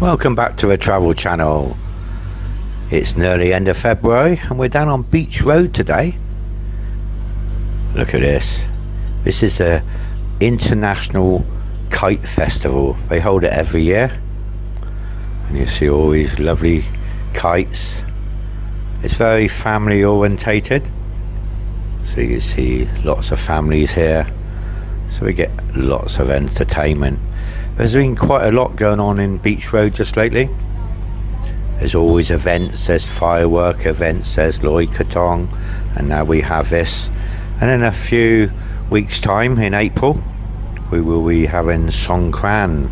Welcome back to the travel channel. It's nearly end of February and we're down on Beach Road today. Look at this. This is a international kite festival. They hold it every year and you see all these lovely kites. It's very family orientated, so you see lots of families here, so we get lots of entertainment. There's been quite a lot going on in Beach Road just lately. There's always events, there's firework events, there's Loy Katong, and now we have this. And in a few weeks time, in April, we will be having Songkran,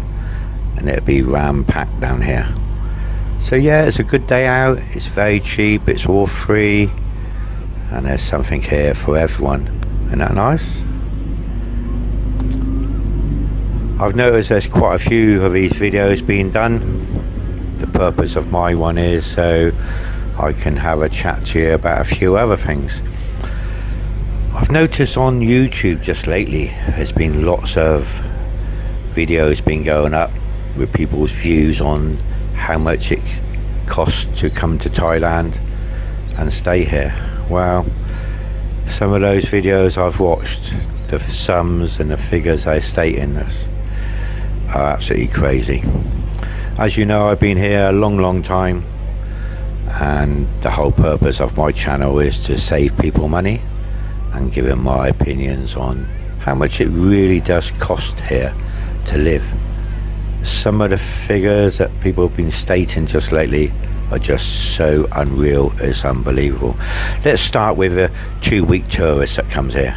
and it'll be ram-packed down here. So yeah, it's a good day out, it's very cheap, it's all free, and there's something here for everyone. Isn't that nice? I've noticed there's quite a few of these videos being done. The purpose of my one is so I can have a chat to you about a few other things. I've noticed on YouTube just lately there's been lots of videos been going up with people's views on how much it costs to come to Thailand and stay here. Well, some of those videos I've watched, the sums and the figures they state in this are absolutely crazy. As you know, I've been here a long time, and the whole purpose of my channel is to save people money and give them my opinions on how much it really does cost here to live. Some of the figures that people have been stating just lately are just so unreal, it's unbelievable. Let's start with a 2-week tourist that comes here.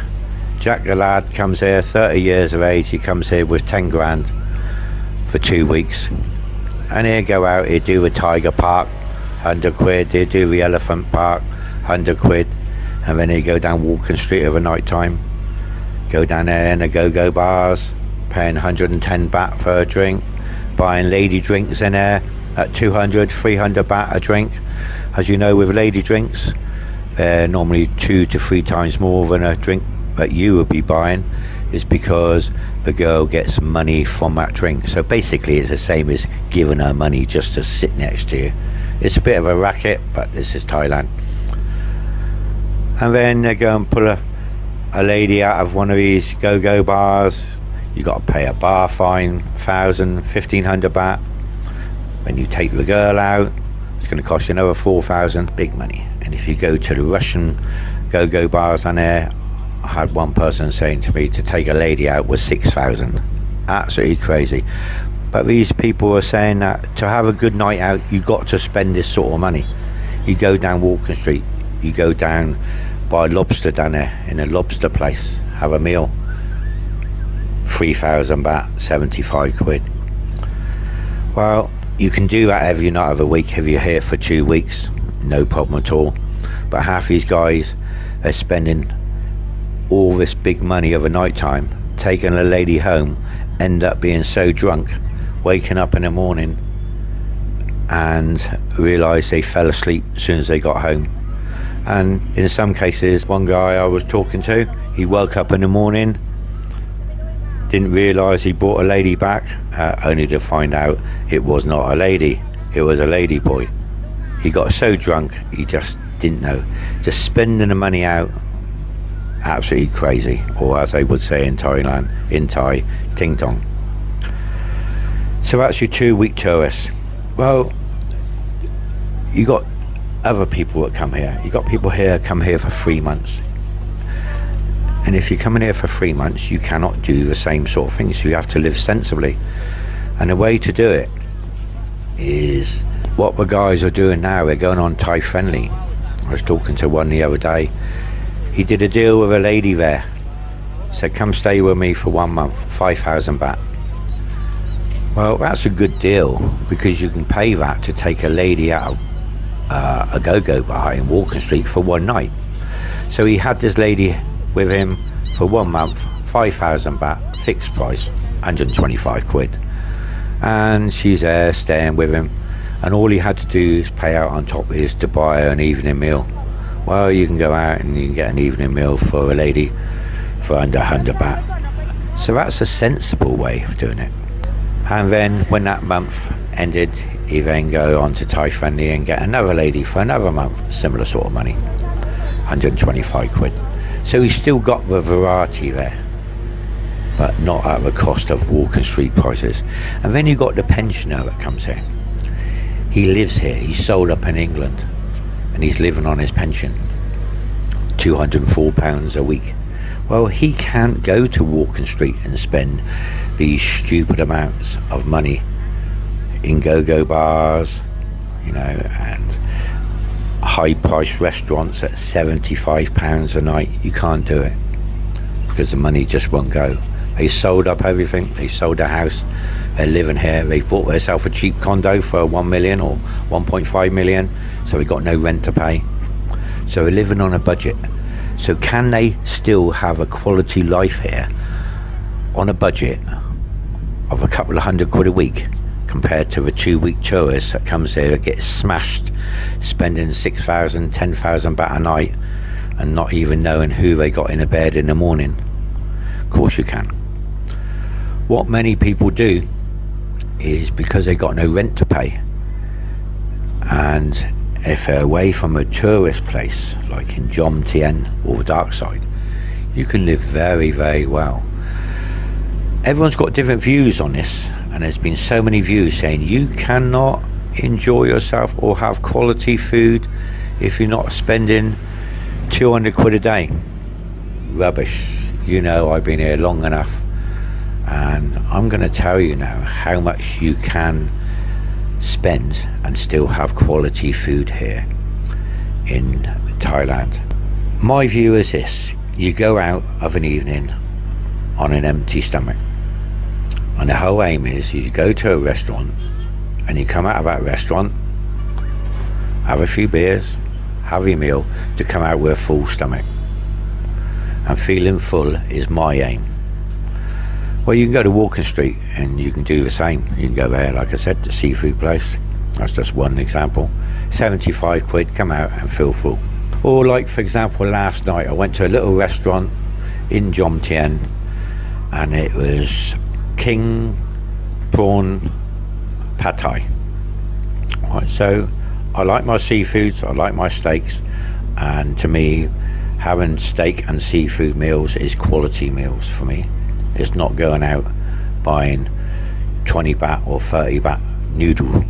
Jack the lad comes here, 30 years of age, he comes here with 10 grand for 2 weeks, and he'll go out, he'll do the Tiger Park, 100 quid, he'll do the Elephant Park, 100 quid, and then he'll go down Walking Street over night time, go down there in the go-go bars, paying 110 baht for a drink, buying lady drinks in there at 200, 300 baht a drink. As you know, with lady drinks, they're normally 2 to 3 times more than a drink that you would be buying, is because the girl gets money from that drink. So basically it's the same as giving her money just to sit next to you. It's a bit of a racket, but this is Thailand. And then they go and pull a lady out of one of these go-go bars. You got to pay a bar fine, 1,000, 1,500 baht. When you take the girl out, it's going to cost you another 4,000, big money. And if you go to the Russian go-go bars down there, I had one person saying to me to take a lady out was 6,000. Absolutely crazy. But these people are saying that to have a good night out, you got to spend this sort of money. You go down Walking Street, you go down, buy lobster down there in a lobster place, have a meal, 3,000 baht, 75 quid. Well, you can do that every night of the week if you're here for 2 weeks, no problem at all. But half these guys are spending all this big money of a night time, taking a lady home, end up being so drunk, waking up in the morning and realise they fell asleep as soon as they got home. And in some cases, one guy I was talking to, he woke up in the morning, didn't realise he brought a lady back, only to find out it was not a lady, it was a lady boy. He got so drunk he just didn't know. Just spending the money out, absolutely crazy, or as they would say in Thailand, in Thai, ting tong. So that's your 2-week tourist. Well, you got other people that come here. You got people here come here for 3 months. And if you're coming here for 3 months, you cannot do the same sort of things. You have to live sensibly. And the way to do it is what the guys are doing now. They're going on Thai friendly. I was talking to one the other day. He did a deal with a lady there. Said, come stay with me for 1 month, 5,000 baht. Well, that's a good deal because you can pay that to take a lady out of a go-go bar in Walking Street for one night. So he had this lady with him for 1 month, 5,000 baht, fixed price, 125 quid. And she's there staying with him. And all he had to do is pay out on top is to buy her an evening meal. Well, you can go out and you can get an evening meal for a lady for under 100 baht. So that's a sensible way of doing it. And then when that month ended, he then go on to Thai Friendly and get another lady for another month, similar sort of money, 125 quid. So he's still got the variety there, but not at the cost of Walking Street prices. And then you got the pensioner that comes here. He lives here, he's sold up in England, and he's living on his pension, £204 a week. Well, he can't go to Walking Street and spend these stupid amounts of money in go-go bars, you know, and high-priced restaurants at £75 a night. You can't do it because the money just won't go. They sold up everything. They sold their house. They're living here. They bought themselves a cheap condo for 1 million or 1.5 million, so they got no rent to pay. So they're living on a budget. So can they still have a quality life here on a budget of a couple of £100 a week, compared to the 2-week tourist that comes here that gets smashed spending 6,000, 10,000 baht a night and not even knowing who they got in a bed in the morning? Of course you can. What many people do is, because they got no rent to pay, and if they're away from a tourist place like in Jom Tien or the dark side, you can live very, very well. Everyone's got different views on this, and there's been so many views saying you cannot enjoy yourself or have quality food if you're not spending 200 quid a day. Rubbish. You know, I've been here long enough, and I'm going to tell you now how much you can spend and still have quality food here in Thailand. My view is this: you go out of an evening on an empty stomach, and the whole aim is you go to a restaurant and you come out of that restaurant, have a few beers, have your meal, to come out with a full stomach. And feeling full is my aim. Well, you can go to Walking Street and you can do the same. You can go there, like I said, the seafood place. That's just one example. 75 quid, come out and feel full. Or like, for example, last night I went to a little restaurant in Jom Tien, and it was king prawn pad thai. Right, so I like my seafoods, I like my steaks, and to me, having steak and seafood meals is quality meals for me. It's not going out buying 20 baht or 30 baht noodle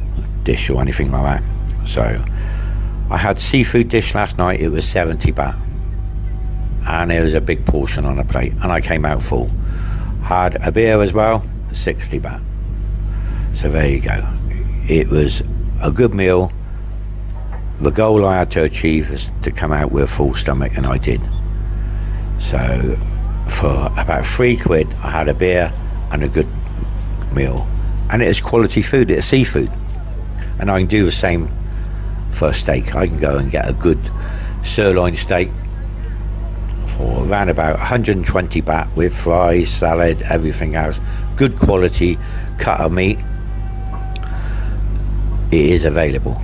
dish or anything like that. So I had seafood dish last night. It was 70 baht, and it was a big portion on a plate, and I came out full. Had a beer as well, 60 baht. So there you go. It was a good meal. The goal I had to achieve is to come out with a full stomach, and I did. So for about 3 quid I had a beer and a good meal, and it is quality food. It's seafood, and I can do the same for a steak. I can go and get a good sirloin steak for around about 120 baht with fries, salad, everything else. Good quality cut of meat. It is available.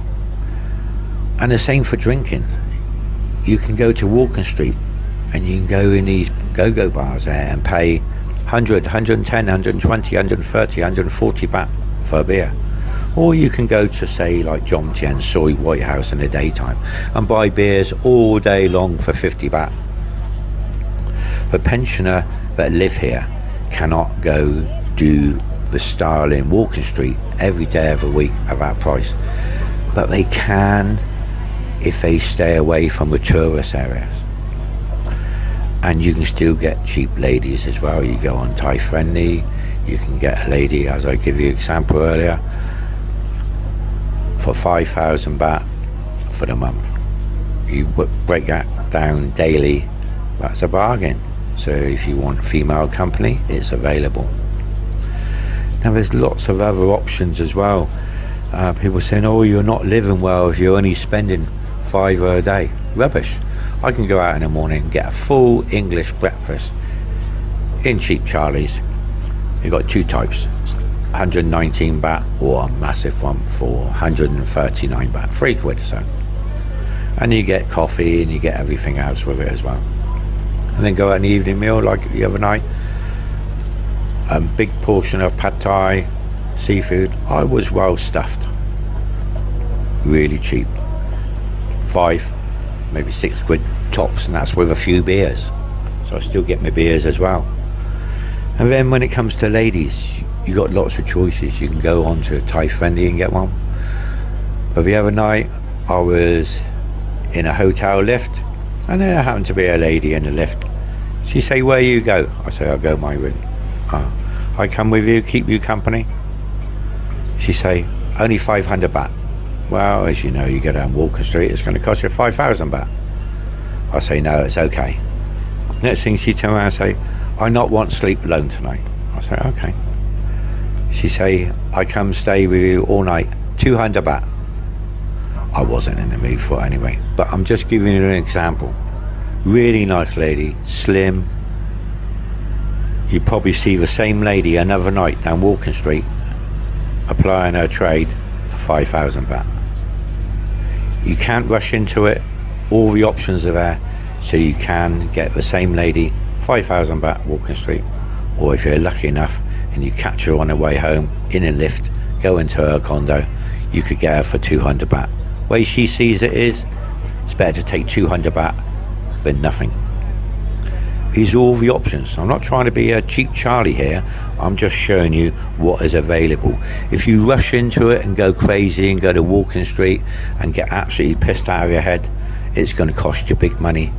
And the same for drinking. You can go to Walking Street and you can go in these go-go bars there and pay 100, 110, 120, 130, 140 baht for a beer. Or you can go to, say, like Jom Tien, Soi White House in the daytime and buy beers all day long for 50 baht. The pensioner that live here cannot go do the style in Walking Street every day of the week at that price, but they can if they stay away from the tourist areas. And you can still get cheap ladies as well. You go on Thai Friendly, you can get a lady, as I give you an example earlier, for 5,000 baht for the month. You break that down daily, that's a bargain. So if you want female company, it's available. Now there's lots of other options as well. People saying, oh, you're not living well if you're only spending £5 a day. Rubbish. I can go out in the morning and get a full English breakfast in Cheap Charlie's. You've got two types, 119 baht or a massive one for 139 baht, 3 quid or so. And you get coffee and you get everything else with it as well. And then go out an evening meal like the other night. A big portion of pad thai, seafood. I was well stuffed, really cheap, 5, maybe 6 quid tops, and that's with a few beers. So I still get my beers as well. And then when it comes to ladies, you got lots of choices. You can go on to Thai Friendly and get one. But the other night I was in a hotel lift, and there happened to be a lady in the lift. She say, "Where you go?" I say, "I'll go my room." "I come with you, keep you company?" She say, "Only 500 baht." Well, as you know, you go down Walker Street, it's going to cost you 5,000 baht. I say, "No, it's okay." Next thing she turn around and say, "I not want sleep alone tonight." I say, "Okay." She say, "I come stay with you all night, 200 baht." I wasn't in the mood for it anyway, but I'm just giving you an example. Really nice lady, slim. You probably see the same lady another night down Walking Street applying her trade for 5,000 baht. You can't rush into it. All the options are there, so you can get the same lady 5,000 baht Walking Street, or if you're lucky enough and you catch her on her way home in a lift, go into her condo, you could get her for 200 baht. Way she sees it is, it's better to take 200 baht than nothing. These are all the options. I'm not trying to be a cheap Charlie here. I'm just showing you what is available. If you rush into it and go crazy and go to Walking Street and get absolutely pissed out of your head, it's going to cost you big money,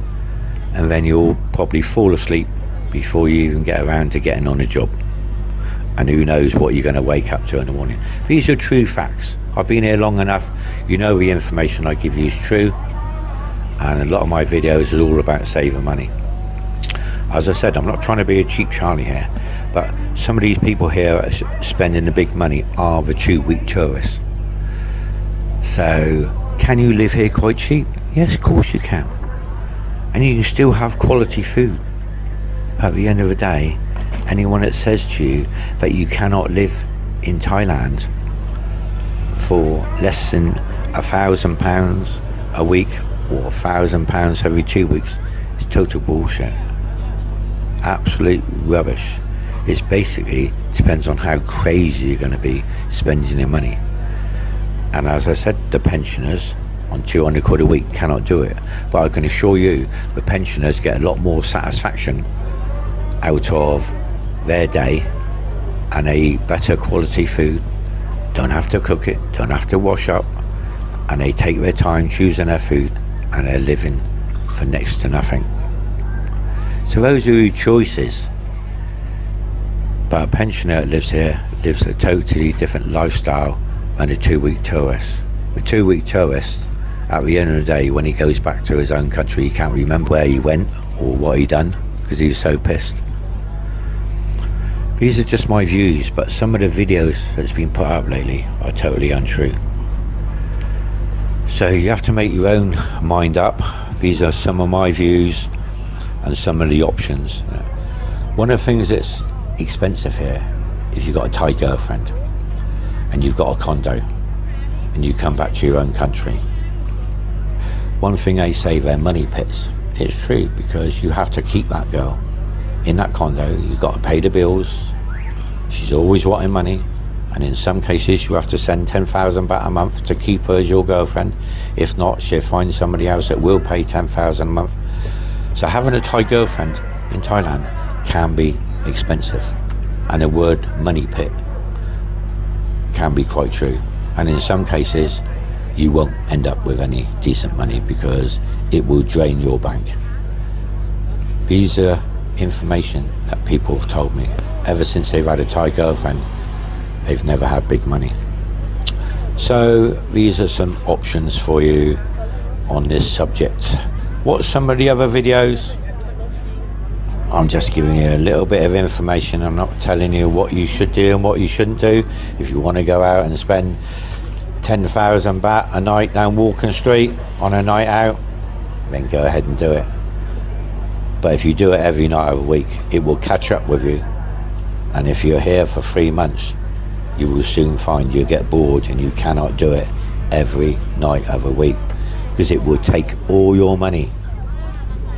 and then you'll probably fall asleep before you even get around to getting on a job, and who knows what you're going to wake up to in the morning. These are true facts. I've been here long enough. You know the information I give you is true, and a lot of my videos is all about saving money. As I said, I'm not trying to be a cheap Charlie here, but some of these people here are spending the big money are the 2-week tourists. So can you live here quite cheap? Yes, of course you can, and you can still have quality food. At the end of the day, anyone that says to you that you cannot live in Thailand for less than £1,000 a week or £1,000 every 2 weeks is total bullshit. Absolute rubbish. It's basically depends on how crazy you're going to be spending your money. And as I said, the pensioners on 200 quid a week cannot do it, but I can assure you the pensioners get a lot more satisfaction out of their day, and they eat better quality food, don't have to cook it, don't have to wash up, and they take their time choosing their food, and they're living for next to nothing. So those are your choices. But a pensioner that lives here lives a totally different lifestyle than a 2-week tourist. The 2-week tourist, at the end of the day, when he goes back to his own country, he can't remember where he went or what he done because he was so pissed. These are just my views, but some of the videos that's been put up lately are totally untrue. So you have to make your own mind up. These are some of my views and some of the options. One of the things that's expensive here, if you've got a Thai girlfriend and you've got a condo and you come back to your own country, one thing they say, they're money pits. It's true, because you have to keep that girl in that condo. You've got to pay the bills. She's always wanting money, and in some cases you have to send 10,000 baht a month to keep her as your girlfriend. If not, she'll find somebody else that will pay 10,000 a month. So having a Thai girlfriend in Thailand can be expensive, and the word money pit can be quite true, and in some cases you won't end up with any decent money because it will drain your bank. These are information that people have told me. Ever since they've had a Thai girlfriend, they've never had big money. So these are some options for you on this subject. What's some of the other videos? I'm just giving you a little bit of information. I'm not telling you what you should do and what you shouldn't do. If you want to go out and spend 10,000 baht a night down Walking Street on a night out, then go ahead and do it. But if you do it every night of the week, it will catch up with you. And if you're here for 3 months, you will soon find you get bored and you cannot do it every night of the week, because it will take all your money.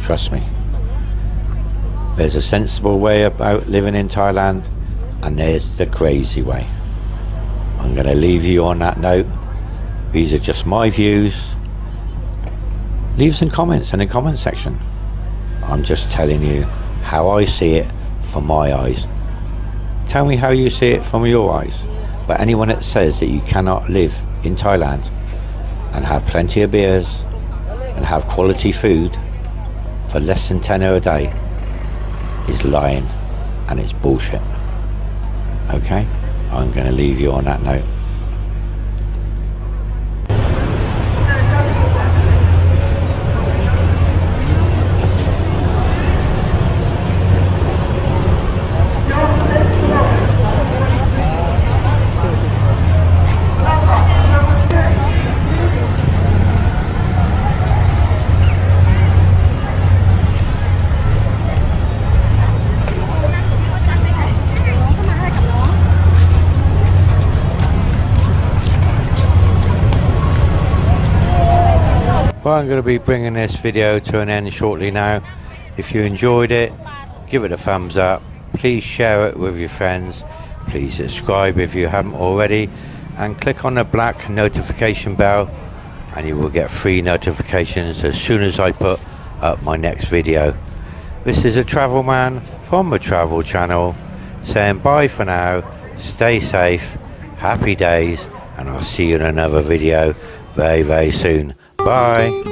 Trust me. There's a sensible way about living in Thailand, and there's the crazy way. going to leave you on that note. These are just my views. Leave some comments in the comment section. I'm just telling you how I see it from my eyes. Tell me how you see it from your eyes. But anyone that says that you cannot live in Thailand and have plenty of beers and have quality food for less than tenner a day is lying, and it's bullshit. Okay? I'm going to leave you on that note. Well, I'm going to be bringing this video to an end shortly now. If you enjoyed it, give it a thumbs up. Please share it with your friends. Please subscribe if you haven't already. And click on the black notification bell and you will get free notifications as soon as I put up my next video. This is a travel man from the Travel Channel saying bye for now. Stay safe. Happy days. And I'll see you in another video very, very soon. Bye.